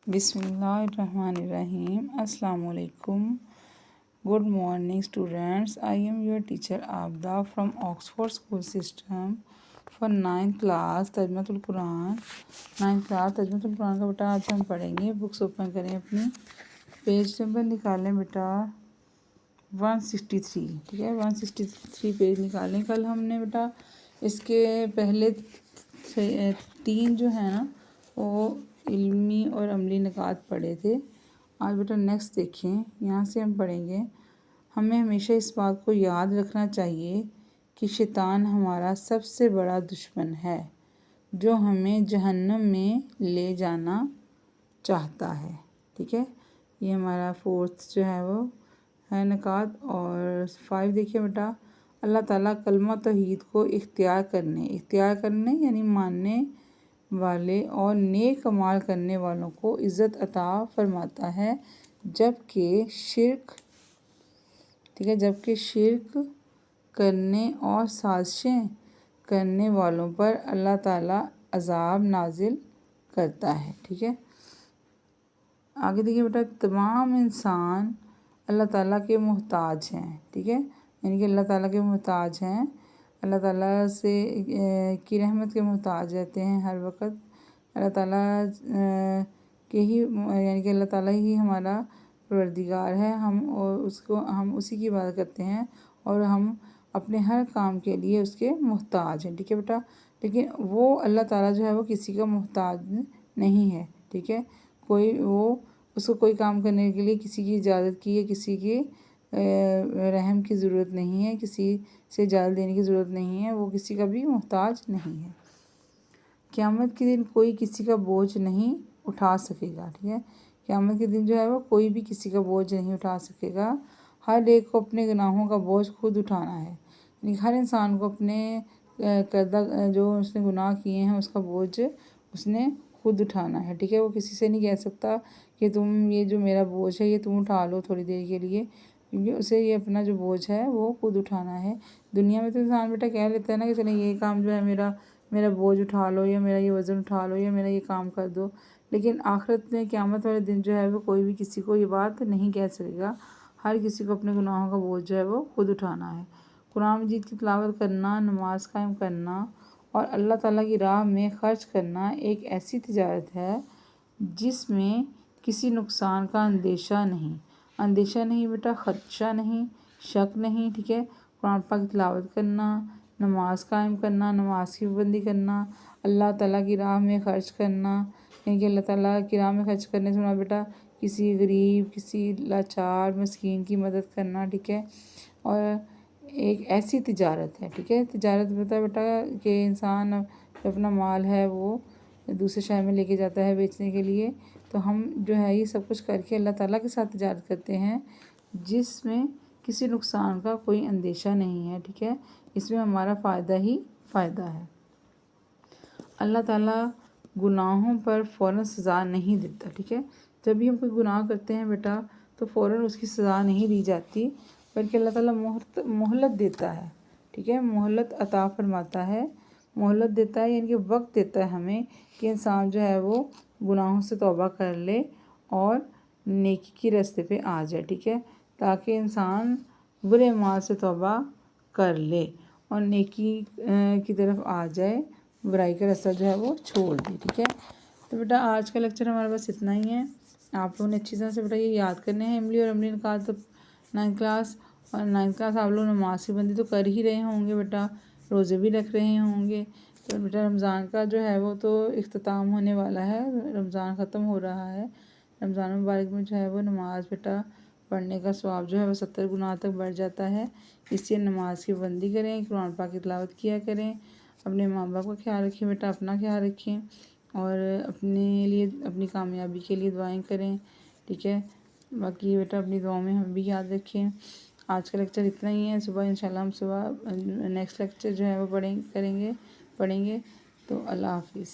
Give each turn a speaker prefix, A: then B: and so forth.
A: بسم اللہ الرحمن الرحیم۔ السلام علیکم۔ Good morning students, I am your teacher Abida from Oxford school system for 9th class ترجمۃ القرآن۔ 9th کلاس ترجمۃ القرآن کا بیٹا آج ہم پڑھیں گے۔ بکس اوپن کریں اپنی، پیج نمبر نکالیں بیٹا 163، ٹھیک ہے 163 پیج نکالیں۔ کل ہم نے بیٹا اس کے پہلے 3 جو ہیں نا وہ علمی اور عملی نکات پڑھے تھے۔ آج بیٹا نیکسٹ دیکھیں، یہاں سے ہم پڑھیں گے۔ ہمیں ہمیشہ اس بات کو یاد رکھنا چاہیے کہ شیطان ہمارا سب سے بڑا دشمن ہے جو ہمیں جہنم میں لے جانا چاہتا ہے، ٹھیک ہے۔ یہ ہمارا 4th جو ہے وہ ہے نکات۔ اور 5 دیکھیے بیٹا، اللہ تعالیٰ کلمہ توحید کو اختیار کرنے یعنی ماننے والے اور نیک اعمال کرنے والوں کو عزت عطا فرماتا ہے، جبکہ شرک کرنے اور سازشیں کرنے والوں پر اللہ تعالیٰ عذاب نازل کرتا ہے، ٹھیک ہے۔ آگے دیکھیے بیٹا، تمام انسان اللہ تعالیٰ کے محتاج ہیں، ٹھیک ہے، یعنی کہ اللہ تعالیٰ کے محتاج ہیں، اللہ تعالیٰ سے کی رحمت کے محتاج رہتے ہیں ہر وقت۔ اللہ تعالیٰ کے ہی یعنی کہ اللہ تعالیٰ ہی ہمارا پروردگار ہے، ہم اسی کی عبادت کرتے ہیں اور ہم اپنے ہر کام کے لیے اس کے محتاج ہیں، ٹھیک ہے بیٹا۔ لیکن وہ اللہ تعالیٰ جو ہے وہ کسی کا محتاج نہیں ہے، ٹھیک ہے۔ اس کو کوئی کام کرنے کے لیے کسی کی اجازت کی یا کسی کے رحم کی ضرورت نہیں ہے، کسی سے اجازت لینے کی ضرورت نہیں ہے، وہ کسی کا بھی محتاج نہیں ہے۔ قیامت کے دن کوئی کسی کا بوجھ نہیں اٹھا سکے گا، ٹھیک ہے۔ قیامت کے دن جو ہے وہ کوئی بھی کسی کا بوجھ نہیں اٹھا سکے گا۔ ہر ایک کو اپنے گناہوں کا بوجھ خود اٹھانا ہے، یعنی ہر انسان کو اپنے کردہ جو اس نے گناہ کیے ہیں اس کا بوجھ اس نے خود اٹھانا ہے، ٹھیک ہے۔ وہ کسی سے نہیں کہہ سکتا کہ تم یہ جو میرا بوجھ ہے یہ تم اٹھا لو تھوڑی دیر کے لیے، کیونکہ اسے یہ اپنا جو بوجھ ہے وہ خود اٹھانا ہے۔ دنیا میں تو انسان بیٹا کہہ لیتا ہے نا کہ چلیں یہ کام جو ہے میرا بوجھ اٹھا لو، یا میرا یہ وزن اٹھا لو، یا میرا یہ کام کر دو، لیکن آخرت میں قیامت والے دن جو ہے وہ کوئی بھی کسی کو یہ بات نہیں کہہ سکے گا۔ ہر کسی کو اپنے گناہوں کا بوجھ جو ہے وہ خود اٹھانا ہے۔ قرآن مجید کی تلاوت کرنا، نماز قائم کرنا اور اللہ تعالیٰ کی راہ میں خرچ کرنا ایک ایسی تجارت ہے جس میں کسی نقصان کا اندیشہ نہیں بیٹا، خدشہ نہیں، شک نہیں، ٹھیک ہے۔ قرآن پاک کی تلاوت کرنا، نماز قائم کرنا، نماز کی پابندی کرنا، اللہ تعالیٰ کی راہ میں خرچ کرنا، یعنی کہ اللہ تعالیٰ کی راہ میں خرچ کرنے سے مراد بیٹا کسی غریب، کسی لاچار مسکین کی مدد کرنا، ٹھیک ہے۔ اور ایک ایسی تجارت ہے، ٹھیک ہے۔ تجارت بیٹا کہ انسان اپنا مال ہے وہ دوسرے شہر میں لے کے جاتا ہے بیچنے کے لیے، تو ہم جو ہے یہ سب کچھ کر کے اللہ تعالیٰ کے ساتھ تجارت کرتے ہیں جس میں کسی نقصان کا کوئی اندیشہ نہیں ہے، ٹھیک ہے۔ اس میں ہمارا فائدہ ہی فائدہ ہے۔ اللہ تعالیٰ گناہوں پر فوراً سزا نہیں دیتا، ٹھیک ہے۔ جب بھی ہم کوئی گناہ کرتے ہیں بیٹا تو فوراً اس کی سزا نہیں دی جاتی، بلکہ اللہ تعالیٰ مہلت دیتا ہے، ٹھیک ہے۔ مہلت عطا فرماتا ہے، مہلت دیتا ہے یعنی کہ وقت دیتا ہے ہمیں کہ انسان جو ہے وہ گناہوں سے توبہ کر لے اور نیکی کی راستے پہ آ جائے، ٹھیک ہے، تاکہ انسان برے اعمال سے توبہ کر لے اور نیکی کی طرف آ جائے، برائی کا راستہ جو ہے وہ چھوڑ دے، ٹھیک ہے۔ تو بیٹا آج کا لیکچر ہمارے پاس اتنا ہی ہے۔ آپ لوگوں نے اچھی طرح سے بیٹا یہ یاد کرنے ہیں عملی اور عملی نکات 9th کلاس، اور 9th کلاس آپ لوگ نماز کی بندی تو کر ہی رہے ہوں گے بیٹا، روزے بھی رکھ رہے ہوں گے، تو بیٹا رمضان کا جو ہے وہ تو اختتام ہونے والا ہے، رمضان ختم ہو رہا ہے۔ رمضان مبارک میں جو ہے وہ نماز بیٹا پڑھنے کا ثواب جو ہے وہ 70 گنا تک بڑھ جاتا ہے، اس لیے نماز کی پابندی کریں، قرآن پاک کی تلاوت کیا کریں، اپنے ماں باپ کا خیال رکھیں بیٹا، اپنا خیال رکھیں، اور اپنے لیے اپنی کامیابی کے لیے دعائیں کریں، ٹھیک ہے۔ باقی بیٹا اپنی دعاؤں میں ہم بھی یاد رکھیں۔ آج کا لیکچر اتنا ہی ہے، صبح انشاءاللہ ہم صبح نیکسٹ لیکچر جو ہے وہ پڑھیں گے، تو اللہ حافظ۔